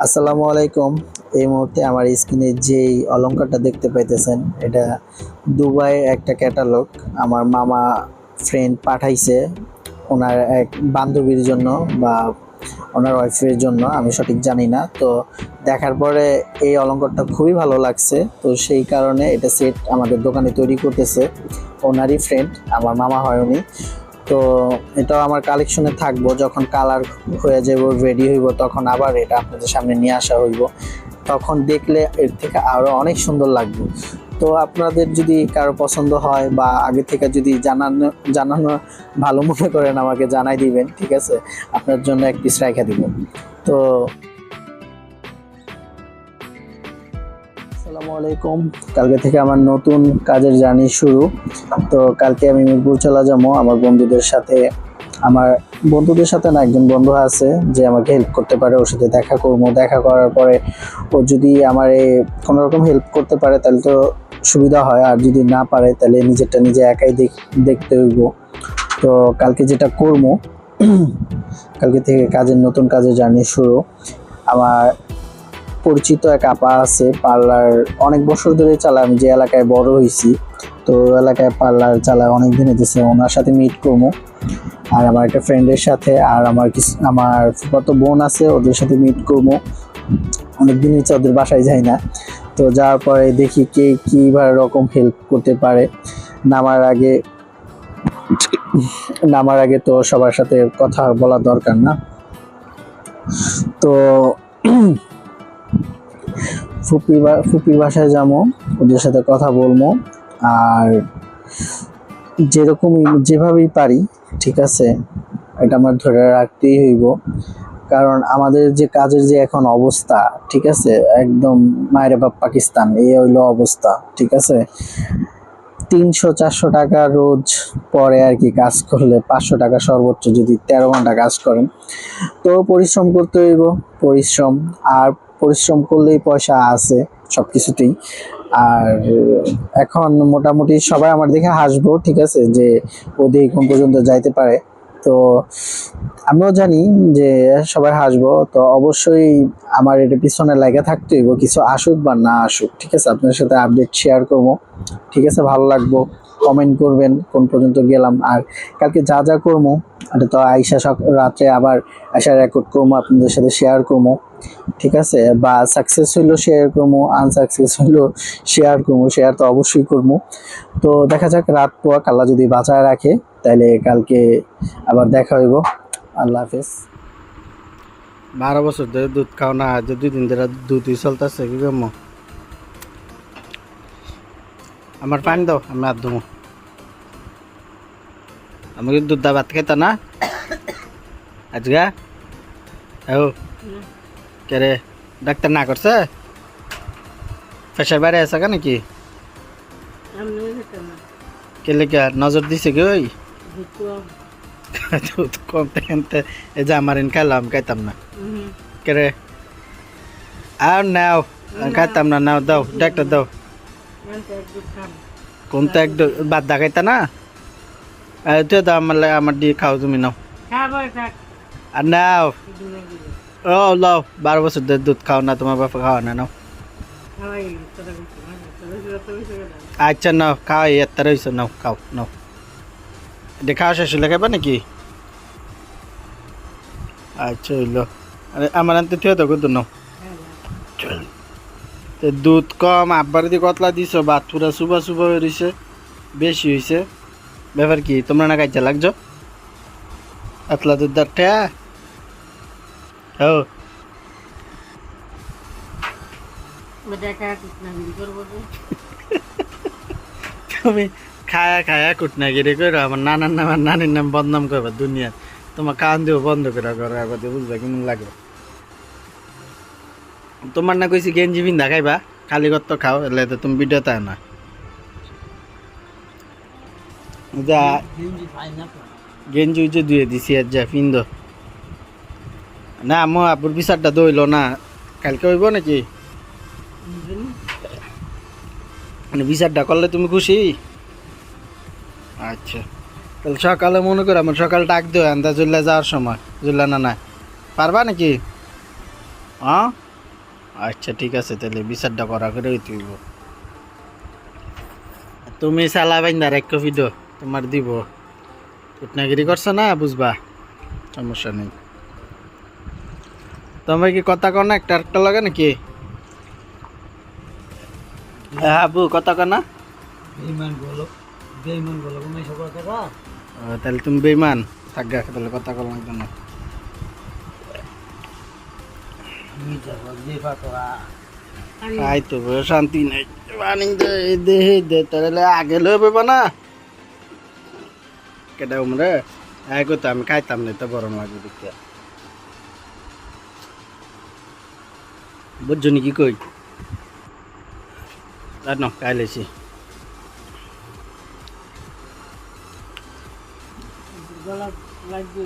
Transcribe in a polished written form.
আসসালামু আলাইকুম। এই মুহূর্তে আমার স্ক্রিনে যেই অলংকারটা দেখতে পাইতেছেন, এটা দুবাইয়ের একটা ক্যাটালগ। আমার মামা ফ্রেন্ড পাঠাইছে ওনার এক বান্ধবীর জন্য বা ওনার ওয়াইফের জন্য, আমি সঠিক জানি না। তো দেখার পরে এই অলংকারটা খুবই ভালো লাগছে, তো সেই কারণে এটা সেট আমাদের দোকানে তৈরি করতেছে ওনারই ফ্রেন্ড, আমার মামা হয় উনি। তো এটাও আমার কালেকশনে থাকবো, যখন কালার হয়ে যাব রেডি হইব তখন আবার এটা আপনাদের সামনে নিয়ে আসা হইব, তখন দেখলে এর থেকে আরো অনেক সুন্দর লাগবে। তো আপনাদের যদি কারো পছন্দ হয় বা আগে থেকে যদি জানানো জানানো ভালো মনে করেন আমাকে জানাই দিবেন, ঠিক আছে? আপনার জন্য এক পিস রাইখা দিব। তো আসসালামু আলাইকুম। কালকে থেকে আমার নতুন কাজের জার্নি শুরু। তো কালকে আমি মিরপুর চলে যাবো আমার বন্ধুদের সাথে। আমার বন্ধুদের সাথে না, একজন বন্ধু আছে যে আমাকে হেল্প করতে পারে, ওর সাথে দেখা করবো। দেখা করার পরে ও যদি আমার কোনো রকম হেল্প করতে পারে তাহলে তো সুবিধা হয়, আর যদি না পারে তাহলে নিজেরটা নিজে একাই দেখতে হইব। তো কালকে যেটা করবো, কালকে থেকে নতুন কাজের জার্নি শুরু। আমার পরিচিত এক আপা আছে, পার্লার অনেক বছর ধরে চালায়, আমি যে এলাকায় বড় হয়েছি, তো এলাকায় পার্লার চালায় অনেক দিন হইতেছে। ওনার সাথে মিট করবো, আর আমার একটা ফ্রেন্ডের সাথে, আর আমার ফুফাতো বোন আছে, ওদের সাথে মিট করবো। অনেকদিন হচ্ছে ওদের বাসায় যাই না। তো যাওয়ার পরে দেখি কে কিভাবে রকম হেল্প করতে পারে। নামার আগে নামার আগে তো সবার সাথে কথা বলা দরকার না? তো ফুপির বাসায় যাবো, ওদের সাথে কথা বলবো। আর যেভাবেই পারি, ঠিক আছে, এটা আমার ধরে রাখতেই হইব। কারণ আমাদের যে কাজের যে এখন অবস্থা, ঠিক আছে, একদম মায়ের বাপ পাকিস্তান, এই হইলো অবস্থা, ঠিক আছে। 300-400 টাকা রোজ পরে আর কি, কাজ করলে 500 টাকা সর্বোচ্চ, যদি 13 ঘন্টা কাজ করেন। তো পরিশ্রম করতে হইব, পরিশ্রম। আর পরিশ্রম করলেই পয়সা আছে সবকিছুতেই। আর এখন মোটামুটি সবাই আমার দেখে হাসবো, ঠিক আছে, যে ওদের কোন পর্যন্ত যাইতে পারে। তো আমিও জানি যে সবাই হাসবো, তো অবশ্যই আমার এটা পিছনে লাগা থাকতে হইব, কিছু আসুক বা না আসুক, ঠিক আছে। আপনার সাথে আপডেট শেয়ার করবো, ঠিক আছে। ভালো লাগবো, কমেন্ট করবেন কোন পর্যন্ত গেলাম। আর কালকে যা যা করবো এটা তো আইসা রাত্রে আবার আইসা রেকর্ড করবো, আপনাদের সাথে শেয়ার করবো, ঠিক আছে। বা সাকসেস হইলো শেয়ার করবো, আনসাকসেস হইলো শেয়ার করবো, শেয়ার তো অবশ্যই করবো। তো দেখা যাক, রাত পোয়া আল্লাহ যদি বাঁচায় রাখে তাহলে কালকে আবার দেখা হইব। আল্লাহ হাফেজ। 12 বছর ধরে দুধ খাও না, আজ 2 দিন ধরে দুধই চলতেছে, কি করবো? আমার পানি দাও, আমি হাত ধুমো। আমাকে দুধ দা ভাত খাইতা না আজগা? ও কে রে, ডাক্তার না করছে? প্রেশার বাইরে আছে নাকি? কে লেগে নজর দিছে কি? ওই দুধ কমতে কমতে এই যে আমার খাইলাম, খাইতাম না। কে রে, আর নাও, খাইতাম না, নাও দাও, ডাক্তার দাও। কোনটা এক বাদ দা খাইতা না? তুই দাও, আমার দিয়ে খাও, তুমি নাও। আর নাও, ও লাও, 12 বছর ধরে দুধ খাও না, তোমার বাপা খাওয়া না, নাও। আচ্ছা নাও, খাও, এত রয়েছে, নাও খাও, নাও। এটা খাওয়া শেষ হলে খাইবা নাকি? আচ্ছা হইলো, আরে আমার আনতে থিয়ে তো কিন্তু নাও। দুধ কম, আব্বার দিয়ে কতলা দিছ, ভাত পুরা সুবা সুবা হয়ে রয়েছে, বেশি হয়েছে। ব্যাপার কি, তোমরা না কাজে লাগছো? এতলা দুধ দাঁড়টা ও তুমি খায়া খায়া কুটনাগিরি করো, আমার নানার নাম আর নানির নাম বদনাম করবা দুনিয়া। তোমার কান দিও বন্ধ করে করো, এবার বুঝবা কেমন লাগে। তোমার না কইছি গেঞ্জি পিন্ধা খাইবা, খালি কত খাও, এলে তো তুমি ভিডিওতে না। যা গেঞ্জি উজে ধুয়ে দিছি, আর যা পিন্ধো না। মো আব্বুর বিচারটা দইল না, কালকে হইব নাকি? মানে বিচারটা করলে তুমি খুশি? আচ্ছা, তাহলে সকালে মনে করো আমার সকাল ডাক দিও, আন্দা জুল্লা যাওয়ার সময়, জুল্লা না না পারবা নাকি? হ্যাঁ আচ্ছা ঠিক আছে তাহলে বিচারটা করা করে তুইব তুমি সালা বাইন্দা এক কপি দো তোমার দিব কুটনাগিরি করছো না বুঝবা সমস্যা নেই তোমার কি কথা কর না একটা লাগে নাকি আবু কথা কর না তাহলে তুমি বেইমান থাকগা তাহলে কথা কর লাগবে না আই তো শান্তি নাই বানি দে দে তাহলে আগে লয়ে পেবা না কেটা উমরে আগে তো আমি খাইতাম না তো গরম লাগবে দেখতে বুঝছো নি কি কই আর না খাইলেছি লাগবে